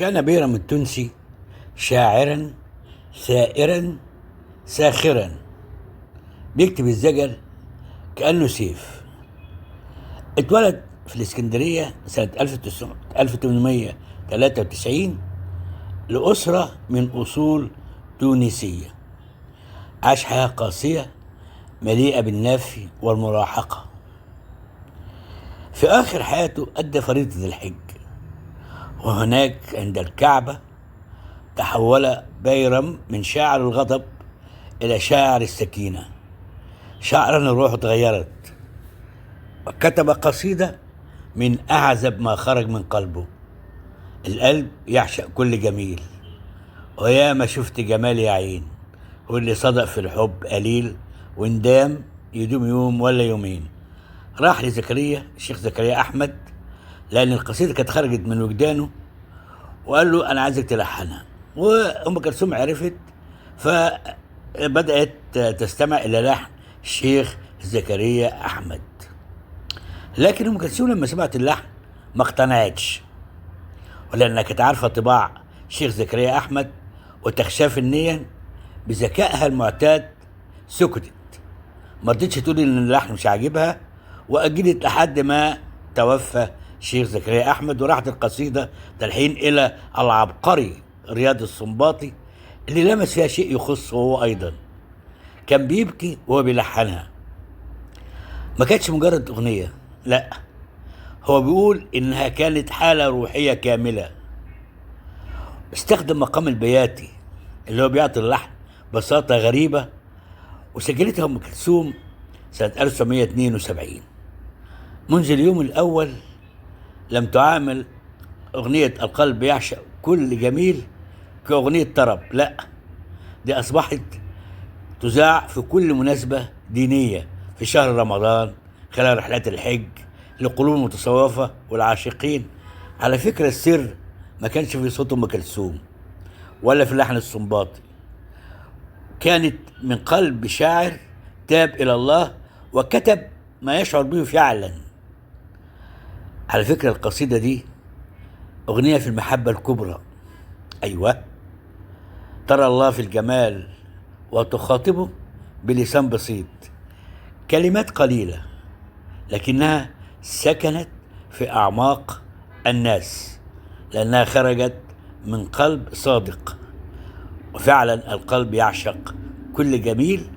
كان بيرم التونسي شاعرا ثائرا ساخرا، بيكتب الزجل كأنه سيف. اتولد في الإسكندرية سنة 1893 لأسرة من أصول تونسية. عاش حياة قاسية مليئة بالنفي والمراهقة. في آخر حياته أدى فريضة الحج، وهناك عند الكعبة تحول بيرم من شاعر الغضب إلى شاعر السكينة. شعر أن الروح اتغيرت، وكتب قصيدة من أعذب ما خرج من قلبه: القلب يعشق كل جميل، ويا ما شفت جمال يا عين، واللي صدق في الحب قليل، وندام يدوم يوم ولا يومين. راح لزكريا الشيخ زكريا أحمد، لأن القصيدة كانت خرجت من وجدانه، وقال له أنا عايزك تلحنها. وأم كلثوم عرفت، فبدأت تستمع إلى لحن الشيخ زكريا أحمد. لكن أم كلثوم لما سمعت اللحن ما اقتنعتش، ولأنها كانت عارفة طباع الشيخ زكريا أحمد وتخشاه فنيا بذكائها المعتاد، سكتت، ما رضتش تقول إن اللحن مش عاجبها، وأجلت لحد ما توفى الشيخ زكريا أحمد. وراحت القصيدة تلحين إلى العبقري رياض السنباطي، اللي لمس فيها شيء يخصه هو أيضا. كان بيبكي وهو بيلحنها، ما كانتش مجرد أغنية، لا، هو بيقول إنها كانت حالة روحية كاملة. استخدم مقام البياتي اللي هو بيعطي اللحن بساطة غريبة، وسجلتها أم كلثوم سنة 1972. منذ اليوم الأول لم تعامل أغنية القلب يعشق كل جميل كأغنية طرب، لا، دي أصبحت تذاع في كل مناسبة دينية في شهر رمضان، خلال رحلات الحج لقلوب المتصوفة والعاشقين. على فكرة السر ما كانش في صوت أم كلثوم ولا في اللحن السنباطي، كانت من قلب شاعر تاب إلى الله وكتب ما يشعر به فعلا. على فكرة القصيدة دي أغنية في المحبة الكبرى. أيوة، ترى الله في الجمال وتخاطبه بلسان بسيط، كلمات قليلة لكنها سكنت في أعماق الناس، لأنها خرجت من قلب صادق. وفعلا القلب يعشق كل جميل